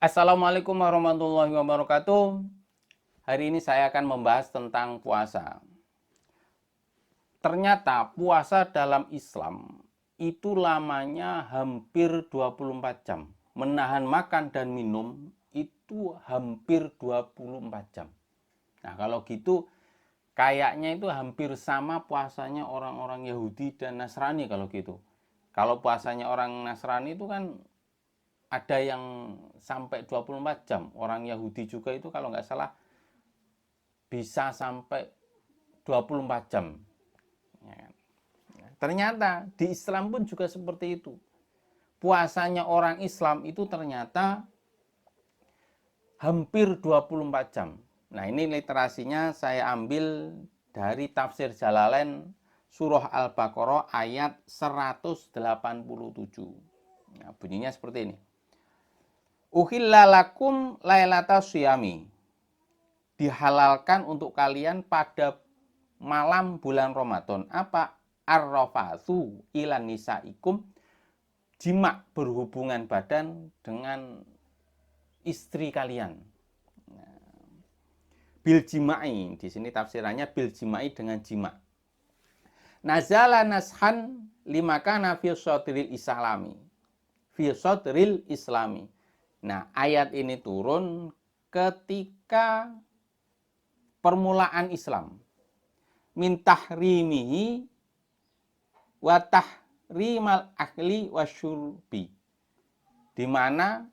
Assalamualaikum warahmatullahi wabarakatuh. Hari ini saya akan membahas tentang puasa. Ternyata puasa dalam Islam itu lamanya hampir 24 jam. Menahan makan dan minum itu hampir 24 jam. Nah, kalau gitu kayaknya itu hampir sama puasanya orang-orang Yahudi dan Nasrani kalau gitu. Kalau puasanya orang Nasrani itu kan ada yang sampai 24 jam. Orang Yahudi juga itu kalau nggak salah bisa sampai 24 jam. Ya kan? Ternyata di Islam pun juga seperti itu. Puasanya orang Islam itu ternyata hampir 24 jam. Nah, ini literasinya saya ambil dari tafsir Jalalain surah Al-Baqarah ayat 187. Nah, bunyinya seperti ini. Uhilla lakum lailata syiyami. Dihalalkan untuk kalian pada malam bulan Ramadan. Apa? Ar-rafathu ilan nisaikum. Jima berhubungan badan dengan istri kalian. Bil jima'i. Di sini tafsirannya bil jima'i dengan jima. Nazala nashan limakana fi sadril islami. Fi sadril islami. Nah, ayat ini turun ketika permulaan Islam. Min tahrimihi wa tahrimal akli wasyurbi. Di mana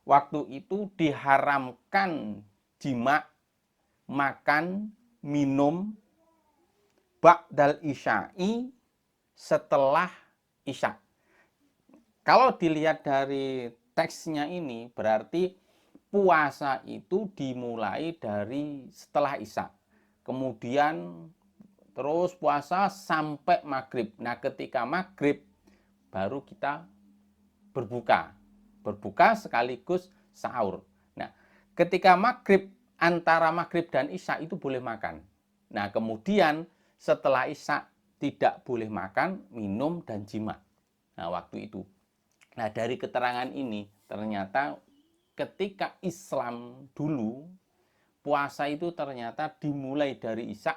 waktu itu diharamkan jima, makan, minum ba'dal isya'i, setelah isya. Kalau dilihat dari teksnya ini berarti puasa itu dimulai dari setelah isya. Kemudian terus puasa sampai maghrib. Nah, ketika maghrib baru kita berbuka. Berbuka sekaligus sahur. Nah, ketika maghrib, antara maghrib dan isya itu boleh makan. Nah, kemudian setelah isya tidak boleh makan, minum, dan jima. Nah, waktu itu. Nah, dari keterangan ini ternyata ketika Islam dulu, puasa itu ternyata dimulai dari isya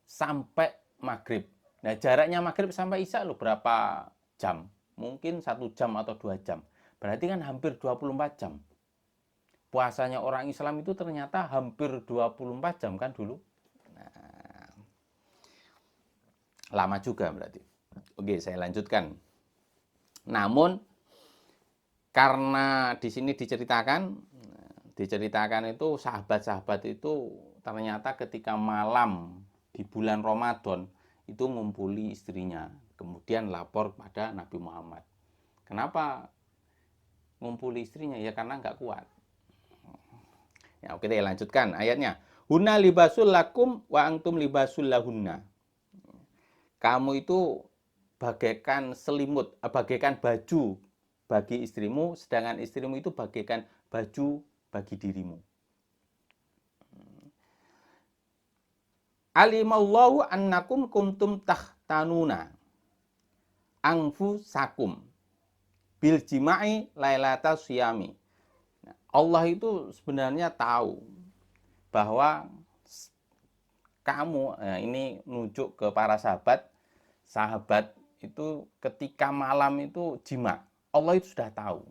sampai maghrib. Nah, jaraknya maghrib sampai isya loh berapa jam? Mungkin 1 jam atau 2 jam. Berarti kan hampir 24 jam. Puasanya orang Islam itu ternyata hampir 24 jam kan dulu. Nah, lama juga berarti. Oke, saya lanjutkan. Namun karena di sini diceritakan itu sahabat-sahabat itu ternyata ketika malam di bulan Ramadan itu ngumpuli istrinya, kemudian lapor pada Nabi Muhammad. Kenapa ngumpuli istrinya? Ya karena nggak kuat. Ya, oke deh, lanjutkan ayatnya. Hunna libasul lakum wa antum libasul lahunna. Kamu itu bagaikan selimut, bagaikan baju bagi istrimu, sedangkan istrimu itu bagaikan baju bagi dirimu. Alimallahu annakum kuntum tahtanuna anfusakum bil jima'i lailata syiyami. Allah itu sebenarnya tahu bahwa kamu, nah ini nunjuk ke para sahabat itu ketika malam itu jima. Allah itu sudah tahu.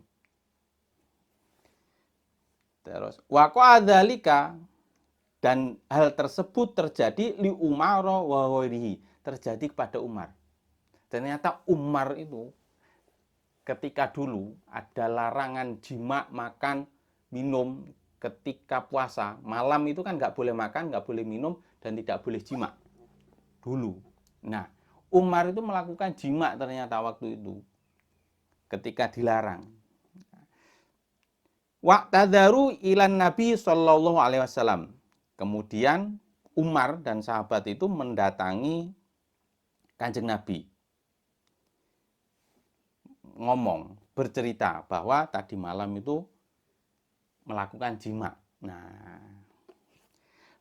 Terus waqa'adzalika, dan hal tersebut terjadi li Umar wa ghairihi, terjadi kepada Umar. Ternyata Umar itu ketika dulu ada larangan jima, makan, minum ketika puasa. Malam itu kan nggak boleh makan, nggak boleh minum, dan tidak boleh jima dulu. Nah, Umar itu melakukan jima ternyata waktu itu ketika dilarang. Wa'tadharu ilan Nabi Sallallahu Alaihi Wasallam. Kemudian Umar dan sahabat itu mendatangi Kanjeng Nabi, ngomong, bercerita bahwa tadi malam itu melakukan jima. Nah,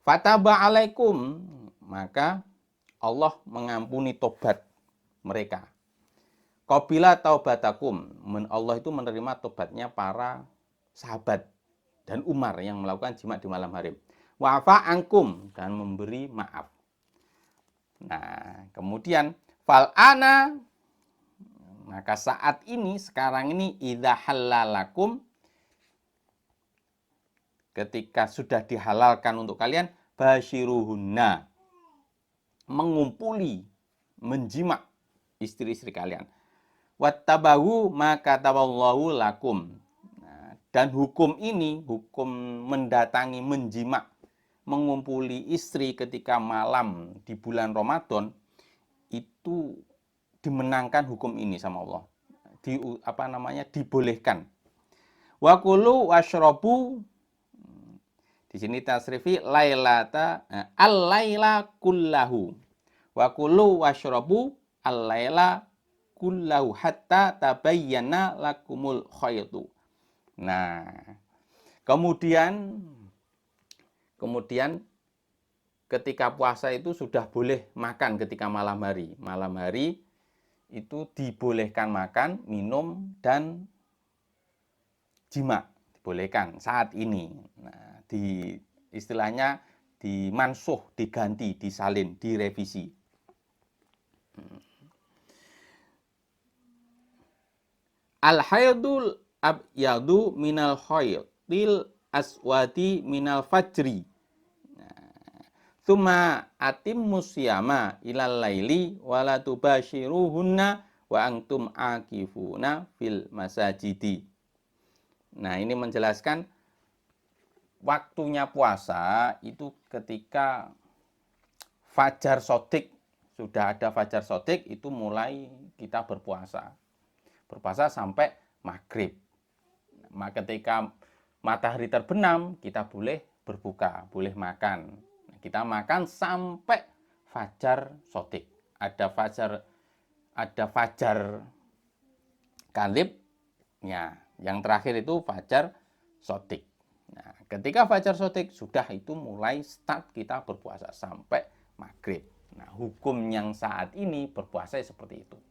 fataba alaikum, maka Allah mengampuni tobat mereka. Qabila taubatakum, Allah itu menerima tobatnya para sahabat dan Umar yang melakukan jima di malam hari. Wa'fa angkum, dan memberi maaf. Nah, kemudian fal'ana, maka saat ini, sekarang ini, idza halalakum, ketika sudah dihalalkan untuk kalian, basyiruhunna, mengumpuli, menjimak istri-istri kalian. Wattabahu maka tawallahu lakum. Nah, dan hukum ini, hukum mendatangi, menjimak, mengumpuli istri ketika malam di bulan Ramadan, itu dimenangkan hukum ini sama Allah. Dibolehkan. Wa kulu washrabu, di sini tasrifi lailata al-laila kullahu. Wa kulu washrabu al-laila kullahu hatta tabayyana lakumul khaytu. Nah, kemudian ketika puasa itu sudah boleh makan ketika malam hari. Malam hari itu dibolehkan makan, minum, dan jima. Dibolehkan saat ini. Nah, istilahnya dimansuh, diganti, disalin, direvisi. Al-haydul abyadu minal khaydil aswadi minal fajri. Tsumma atimmus siyama ilal laili wala tubashiruhunna wa antum akifuna fil masajidi. Nah, ini menjelaskan waktunya puasa itu ketika fajar shadiq, sudah ada fajar shadiq itu mulai kita berpuasa. Berpuasa sampai maghrib. Nah, ketika matahari terbenam kita boleh berbuka, boleh makan. Kita makan sampai fajar shadiq. Ada fajar kalib, ya, yang terakhir itu fajar shadiq. Nah, ketika fajar shadiq sudah, itu mulai start kita berpuasa sampai maghrib. Nah, hukum yang saat ini berpuasa seperti itu.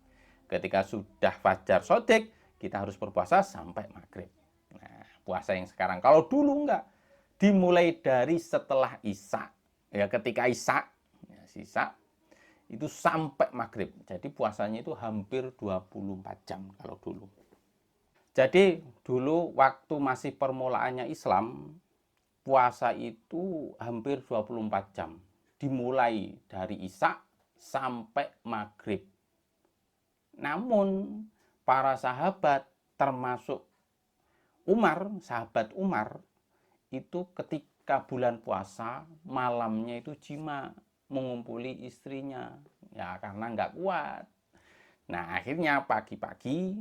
Ketika sudah fajar shadiq, kita harus berpuasa sampai maghrib. Nah, puasa yang sekarang. Kalau dulu enggak, dimulai dari setelah isya. Ya, ketika isya, ya, sisa itu sampai maghrib. Jadi puasanya itu hampir 24 jam kalau dulu. Jadi dulu waktu masih permulaannya Islam, puasa itu hampir 24 jam. Dimulai dari isya sampai maghrib. Namun para sahabat termasuk Umar, sahabat Umar, itu ketika bulan puasa malamnya itu jima, mengumpuli istrinya, ya karena nggak kuat. Nah, akhirnya pagi-pagi,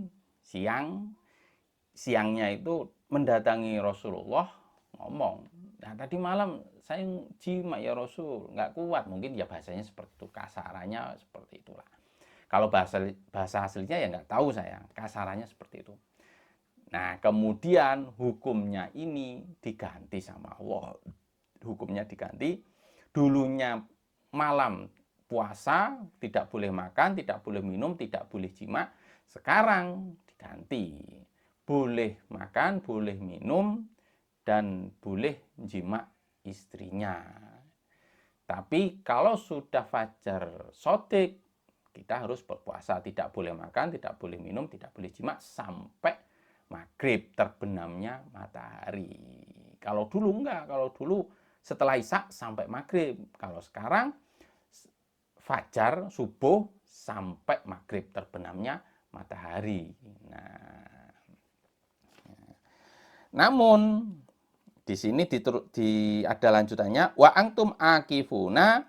siangnya itu mendatangi Rasulullah, ngomong, nah tadi malam saya jima ya Rasul, nggak kuat. Mungkin ya bahasanya seperti itu, kasarannya seperti itulah. Kalau bahasa aslinya ya nggak tahu saya, kasarannya seperti itu. Nah, kemudian hukumnya ini diganti sama Allah. Hukumnya diganti. Dulunya malam puasa, tidak boleh makan, tidak boleh minum, tidak boleh jima. Sekarang diganti. Boleh makan, boleh minum, dan boleh jima istrinya. Tapi kalau sudah fajar shadiq, kita harus berpuasa. Tidak boleh makan, tidak boleh minum, tidak boleh jima sampai maghrib, terbenamnya matahari. Kalau dulu enggak, kalau dulu setelah isya sampai maghrib. Kalau sekarang fajar, subuh sampai maghrib, terbenamnya matahari. Nah, namun di sini ada lanjutannya, wa antum akifuna,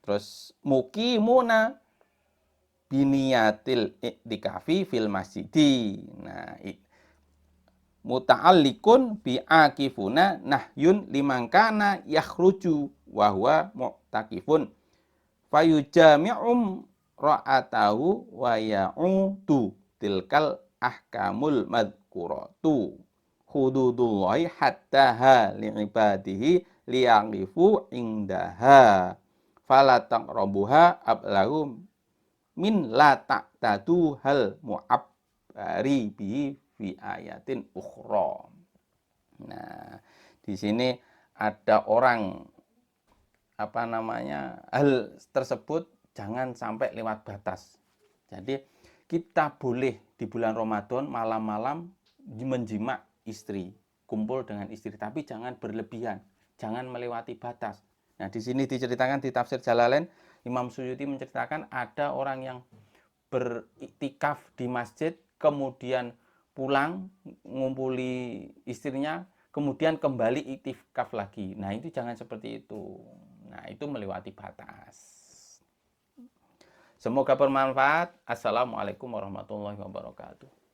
terus mukimuna biniyatil iktikafi fil masjidi. Nah, muta'alliqun bi akifuna nahyun liman kana yakhruju wa huwa mu'takifun fayujami'um ra'atahu wa ya'udu tilkal ahkamul madhkuratu hududullahi hatta ha li'ibadihi liyaqifu indaha fala taqrabuha ablahum min la ta'tadu hal mu'abbari bihi fi ayatin ukhra. Di sini ada orang hal tersebut jangan sampai lewat batas. Jadi kita boleh di bulan Ramadan malam-malam menjima istri, kumpul dengan istri, tapi jangan berlebihan, jangan melewati batas. Nah, di sini diceritakan di tafsir Jalalain, Imam Suyuti menceritakan ada orang yang beriktikaf di masjid, kemudian pulang ngumpuli istrinya, kemudian kembali iktikaf lagi. Nah, itu jangan seperti itu. Nah, itu melewati batas. Semoga bermanfaat. Assalamualaikum warahmatullahi wabarakatuh.